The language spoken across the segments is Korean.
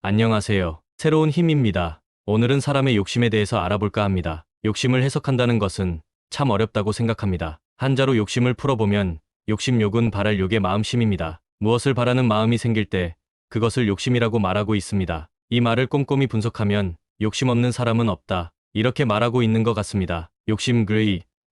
안녕하세요. 새로운 힘입니다. 오늘은 사람의 욕심에 대해서 알아볼까 합니다. 욕심을 해석한다는 것은 참 어렵다고 생각합니다. 한자로 욕심을 풀어보면 욕심욕은 바랄 욕의 마음심입니다. 무엇을 바라는 마음이 생길 때 그것을 욕심이라고 말하고 있습니다. 이 말을 꼼꼼히 분석하면 욕심 없는 사람은 없다, 이렇게 말하고 있는 것 같습니다. 욕심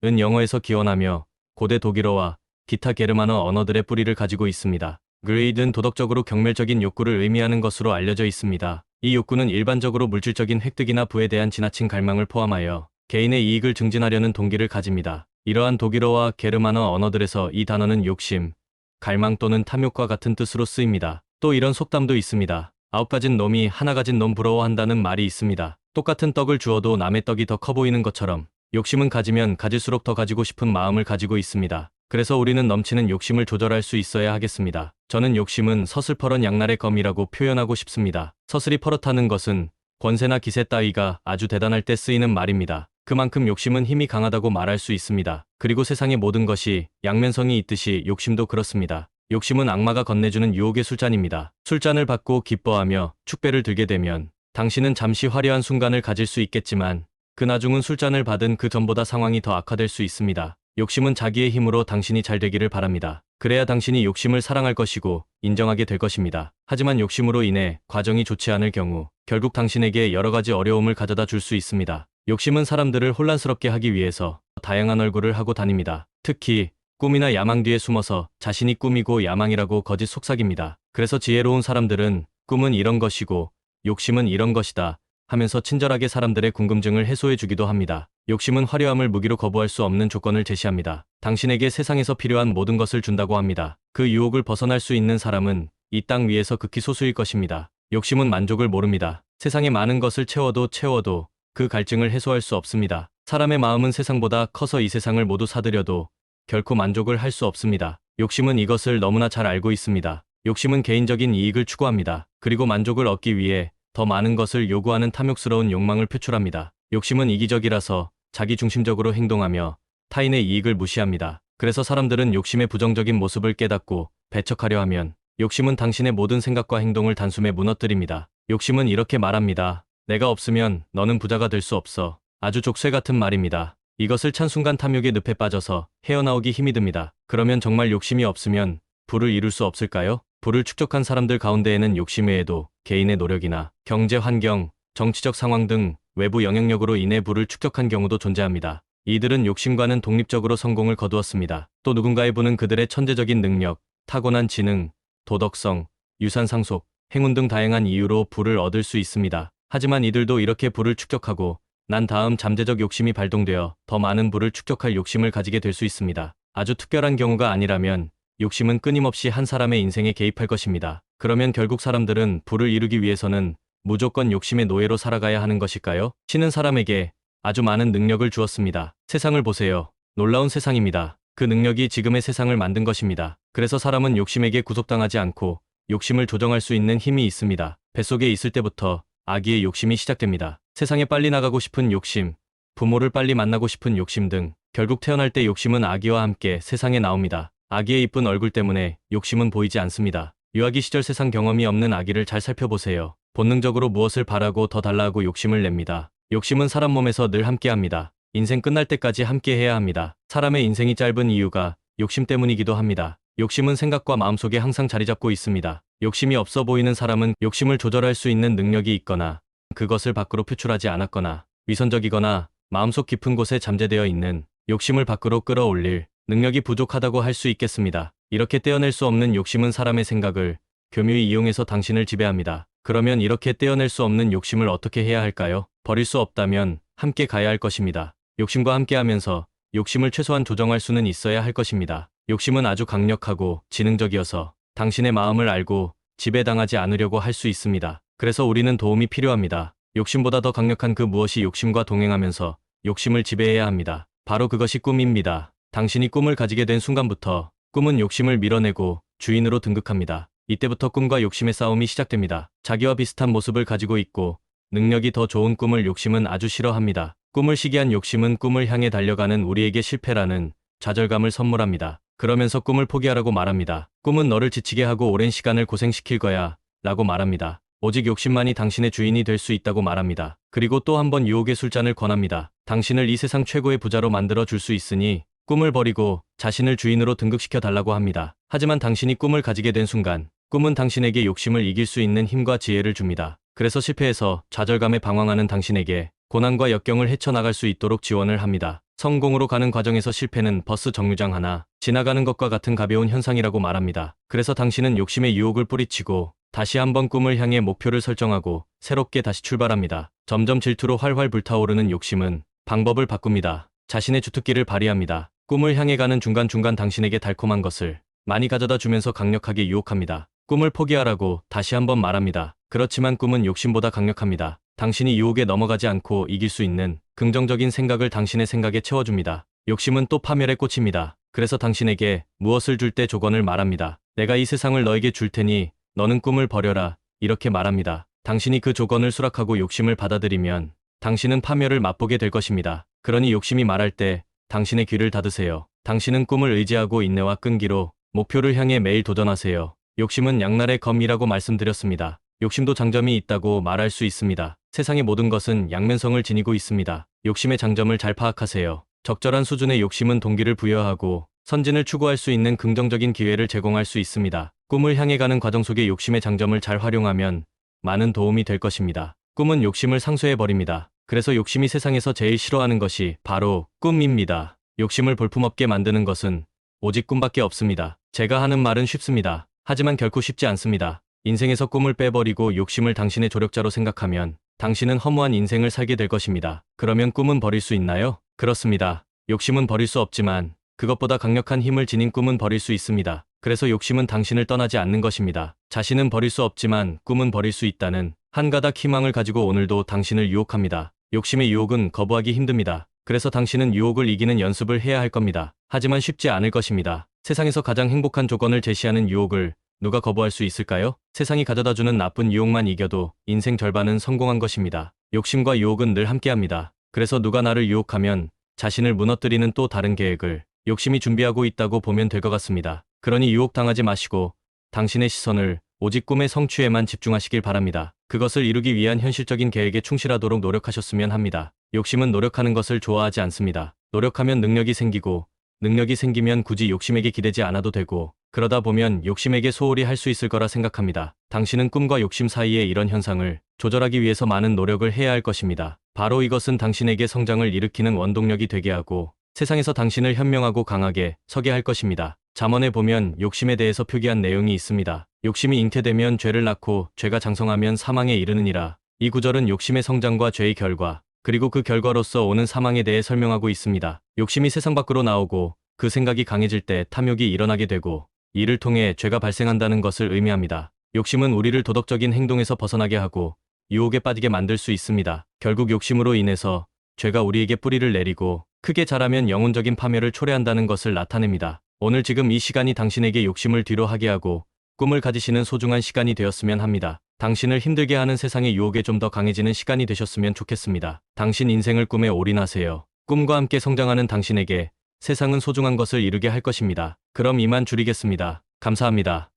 은 영어에서 기원하며 고대 독일어와 기타 게르만어 언어들의 뿌리를 가지고 있습니다. greed은 도덕적으로 경멸적인 욕구를 의미하는 것으로 알려져 있습니다. 이 욕구는 일반적으로 물질적인 획득이나 부에 대한 지나친 갈망을 포함하여 개인의 이익을 증진하려는 동기를 가집니다. 이러한 독일어와 게르만어 언어들에서 이 단어는 욕심, 갈망 또는 탐욕과 같은 뜻으로 쓰입니다. 또 이런 속담도 있습니다. 9가진 놈이 하나 가진 놈 부러워한다는 말이 있습니다. 똑같은 떡을 주어도 남의 떡이 더 커 보이는 것처럼 욕심은 가지면 가질수록 더 가지고 싶은 마음을 가지고 있습니다. 그래서 우리는 넘치는 욕심을 조절할 수 있어야 하겠습니다. 저는 욕심은 서슬퍼런 양날의 검이라고 표현하고 싶습니다. 서슬이 퍼렇다는 것은 권세나 기세 따위가 아주 대단할 때 쓰이는 말입니다. 그만큼 욕심은 힘이 강하다고 말할 수 있습니다. 그리고 세상의 모든 것이 양면성이 있듯이 욕심도 그렇습니다. 욕심은 악마가 건네주는 유혹의 술잔입니다. 술잔을 받고 기뻐하며 축배를 들게 되면 당신은 잠시 화려한 순간을 가질 수 있겠지만 그 나중은 술잔을 받은 그 전보다 상황이 더 악화될 수 있습니다. 욕심은 자기의 힘으로 당신이 잘 되기를 바랍니다. 그래야 당신이 욕심을 사랑할 것이고 인정하게 될 것입니다. 하지만 욕심으로 인해 과정이 좋지 않을 경우 결국 당신에게 여러 가지 어려움을 가져다 줄 수 있습니다. 욕심은 사람들을 혼란스럽게 하기 위해서 다양한 얼굴을 하고 다닙니다. 특히 꿈이나 야망 뒤에 숨어서 자신이 꿈이고 야망이라고 거짓 속삭입니다. 그래서 지혜로운 사람들은 꿈은 이런 것이고 욕심은 이런 것이다 하면서 친절하게 사람들의 궁금증을 해소해 주기도 합니다. 욕심은 화려함을 무기로 거부할 수 없는 조건을 제시합니다. 당신에게 세상에서 필요한 모든 것을 준다고 합니다. 그 유혹을 벗어날 수 있는 사람은 이 땅 위에서 극히 소수일 것입니다. 욕심은 만족을 모릅니다. 세상에 많은 것을 채워도 그 갈증을 해소할 수 없습니다. 사람의 마음은 세상보다 커서 이 세상을 모두 사들여도 결코 만족을 할 수 없습니다. 욕심은 이것을 너무나 잘 알고 있습니다. 욕심은 개인적인 이익을 추구합니다. 그리고 만족을 얻기 위해 더 많은 것을 요구하는 탐욕스러운 욕망을 표출합니다. 욕심은 이기적이라서 자기중심적으로 행동하며 타인의 이익을 무시합니다. 그래서 사람들은 욕심의 부정적인 모습을 깨닫고 배척하려 하면 욕심은 당신의 모든 생각과 행동을 단숨에 무너뜨립니다. 욕심은 이렇게 말합니다. 내가 없으면 너는 부자가 될 수 없어. 아주 족쇄 같은 말입니다. 이것을 찬 순간 탐욕의 늪에 빠져서 헤어나오기 힘이 듭니다. 그러면 정말 욕심이 없으면 부를 이룰 수 없을까요? 부를 축적한 사람들 가운데에는 욕심 외에도 개인의 노력이나 경제 환경, 정치적 상황 등 외부 영향력으로 인해 부를 축적한 경우도 존재합니다. 이들은 욕심과는 독립적으로 성공을 거두었습니다. 또 누군가의 부는 그들의 천재적인 능력, 타고난 지능, 도덕성, 유산 상속, 행운 등 다양한 이유로 부를 얻을 수 있습니다. 하지만 이들도 이렇게 부를 축적하고 난 다음 잠재적 욕심이 발동되어 더 많은 부를 축적할 욕심을 가지게 될 수 있습니다. 아주 특별한 경우가 아니라면 욕심은 끊임없이 한 사람의 인생에 개입할 것입니다. 그러면 결국 사람들은 부를 이루기 위해서는 무조건 욕심의 노예로 살아가야 하는 것일까요? 신은 사람에게 아주 많은 능력을 주었습니다. 세상을 보세요. 놀라운 세상입니다. 그 능력이 지금의 세상을 만든 것입니다. 그래서 사람은 욕심에게 구속당하지 않고 욕심을 조정할 수 있는 힘이 있습니다. 뱃속에 있을 때부터 아기의 욕심이 시작됩니다. 세상에 빨리 나가고 싶은 욕심, 부모를 빨리 만나고 싶은 욕심 등 결국 태어날 때 욕심은 아기와 함께 세상에 나옵니다. 아기의 이쁜 얼굴 때문에 욕심은 보이지 않습니다. 유아기 시절 세상 경험이 없는 아기를 잘 살펴보세요. 본능적으로 무엇을 바라고 더 달라고 욕심을 냅니다. 욕심은 사람 몸에서 늘 함께합니다. 인생 끝날 때까지 함께해야 합니다. 사람의 인생이 짧은 이유가 욕심 때문이기도 합니다. 욕심은 생각과 마음속에 항상 자리 잡고 있습니다. 욕심이 없어 보이는 사람은 욕심을 조절할 수 있는 능력이 있거나 그것을 밖으로 표출하지 않았거나 위선적이거나 마음속 깊은 곳에 잠재되어 있는 욕심을 밖으로 끌어올릴 능력이 부족하다고 할 수 있겠습니다. 이렇게 떼어낼 수 없는 욕심은 사람의 생각을 교묘히 이용해서 당신을 지배합니다. 그러면 이렇게 떼어낼 수 없는 욕심을 어떻게 해야 할까요? 버릴 수 없다면 함께 가야 할 것입니다. 욕심과 함께하면서 욕심을 최소한 조정할 수는 있어야 할 것입니다. 욕심은 아주 강력하고 지능적이어서 당신의 마음을 알고 지배당하지 않으려고 할 수 있습니다. 그래서 우리는 도움이 필요합니다. 욕심보다 더 강력한 그 무엇이 욕심과 동행하면서 욕심을 지배해야 합니다. 바로 그것이 꿈입니다. 당신이 꿈을 가지게 된 순간부터 꿈은 욕심을 밀어내고 주인으로 등극합니다. 이때부터 꿈과 욕심의 싸움이 시작됩니다. 자기와 비슷한 모습을 가지고 있고 능력이 더 좋은 꿈을 욕심은 아주 싫어합니다. 꿈을 시기한 욕심은 꿈을 향해 달려가는 우리에게 실패라는 좌절감을 선물합니다. 그러면서 꿈을 포기하라고 말합니다. 꿈은 너를 지치게 하고 오랜 시간을 고생시킬 거야 라고 말합니다. 오직 욕심만이 당신의 주인이 될 수 있다고 말합니다. 그리고 또 한 번 유혹의 술잔을 권합니다. 당신을 이 세상 최고의 부자로 만들어 줄 수 있으니 꿈을 버리고 자신을 주인으로 등극시켜 달라고 합니다. 하지만 당신이 꿈을 가지게 된 순간 꿈은 당신에게 욕심을 이길 수 있는 힘과 지혜를 줍니다. 그래서 실패해서 좌절감에 방황하는 당신에게 고난과 역경을 헤쳐나갈 수 있도록 지원을 합니다. 성공으로 가는 과정에서 실패는 버스 정류장 하나 지나가는 것과 같은 가벼운 현상이라고 말합니다. 그래서 당신은 욕심의 유혹을 뿌리치고 다시 한번 꿈을 향해 목표를 설정하고 새롭게 다시 출발합니다. 점점 질투로 활활 불타오르는 욕심은 방법을 바꿉니다. 자신의 주특기를 발휘합니다. 꿈을 향해 가는 중간중간 당신에게 달콤한 것을 많이 가져다 주면서 강력하게 유혹합니다. 꿈을 포기하라고 다시 한번 말합니다. 그렇지만 꿈은 욕심보다 강력합니다. 당신이 유혹에 넘어가지 않고 이길 수 있는 긍정적인 생각을 당신의 생각에 채워줍니다. 욕심은 또 파멸의 꽃입니다. 그래서 당신에게 무엇을 줄 때 조건을 말합니다. 내가 이 세상을 너에게 줄 테니 너는 꿈을 버려라. 이렇게 말합니다. 당신이 그 조건을 수락하고 욕심을 받아들이면 당신은 파멸을 맛보게 될 것입니다. 그러니 욕심이 말할 때 당신의 귀를 닫으세요. 당신은 꿈을 의지하고 인내와 끈기로 목표를 향해 매일 도전하세요. 욕심은 양날의 검이라고 말씀드렸습니다. 욕심도 장점이 있다고 말할 수 있습니다. 세상의 모든 것은 양면성을 지니고 있습니다. 욕심의 장점을 잘 파악하세요. 적절한 수준의 욕심은 동기를 부여하고 선진을 추구할 수 있는 긍정적인 기회를 제공할 수 있습니다. 꿈을 향해 가는 과정 속에 욕심의 장점을 잘 활용하면 많은 도움이 될 것입니다. 꿈은 욕심을 상쇄해버립니다. 그래서 욕심이 세상에서 제일 싫어하는 것이 바로 꿈입니다. 욕심을 볼품없게 만드는 것은 오직 꿈밖에 없습니다. 제가 하는 말은 쉽습니다. 하지만 결코 쉽지 않습니다. 인생에서 꿈을 빼버리고 욕심을 당신의 조력자로 생각하면 당신은 허무한 인생을 살게 될 것입니다. 그러면 꿈은 버릴 수 있나요? 그렇습니다. 욕심은 버릴 수 없지만 그것보다 강력한 힘을 지닌 꿈은 버릴 수 있습니다. 그래서 욕심은 당신을 떠나지 않는 것입니다. 자신은 버릴 수 없지만 꿈은 버릴 수 있다는 한 가닥 희망을 가지고 오늘도 당신을 유혹합니다. 욕심의 유혹은 거부하기 힘듭니다. 그래서 당신은 유혹을 이기는 연습을 해야 할 겁니다. 하지만 쉽지 않을 것입니다. 세상에서 가장 행복한 조건을 제시하는 유혹을 누가 거부할 수 있을까요? 세상이 가져다주는 나쁜 유혹만 이겨도 인생 절반은 성공한 것입니다. 욕심과 유혹은 늘 함께합니다. 그래서 누가 나를 유혹하면 자신을 무너뜨리는 또 다른 계획을 욕심이 준비하고 있다고 보면 될 것 같습니다. 그러니 유혹당하지 마시고 당신의 시선을 오직 꿈의 성취에만 집중하시길 바랍니다. 그것을 이루기 위한 현실적인 계획에 충실하도록 노력하셨으면 합니다. 욕심은 노력하는 것을 좋아하지 않습니다. 노력하면 능력이 생기고 능력이 생기면 굳이 욕심에게 기대지 않아도 되고 그러다 보면 욕심에게 소홀히 할 수 있을 거라 생각합니다. 당신은 꿈과 욕심 사이의 이런 현상을 조절하기 위해서 많은 노력을 해야 할 것입니다. 바로 이것은 당신에게 성장을 일으키는 원동력이 되게 하고 세상에서 당신을 현명하고 강하게 서게 할 것입니다. 잠언에 보면 욕심에 대해서 표기한 내용이 있습니다. 욕심이 잉태되면 죄를 낳고 죄가 장성하면 사망에 이르느니라. 이 구절은 욕심의 성장과 죄의 결과 그리고 그 결과로서 오는 사망에 대해 설명하고 있습니다. 욕심이 세상 밖으로 나오고 그 생각이 강해질 때 탐욕이 일어나게 되고 이를 통해 죄가 발생한다는 것을 의미합니다. 욕심은 우리를 도덕적인 행동에서 벗어나게 하고 유혹에 빠지게 만들 수 있습니다. 결국 욕심으로 인해서 죄가 우리에게 뿌리를 내리고 크게 자라면 영혼적인 파멸을 초래한다는 것을 나타냅니다. 오늘 지금 이 시간이 당신에게 욕심을 뒤로 하게 하고 꿈을 가지시는 소중한 시간이 되었으면 합니다. 당신을 힘들게 하는 세상의 유혹에 좀 더 강해지는 시간이 되셨으면 좋겠습니다. 당신 인생을 꿈에 올인하세요. 꿈과 함께 성장하는 당신에게 세상은 소중한 것을 이루게 할 것입니다. 그럼 이만 줄이겠습니다. 감사합니다.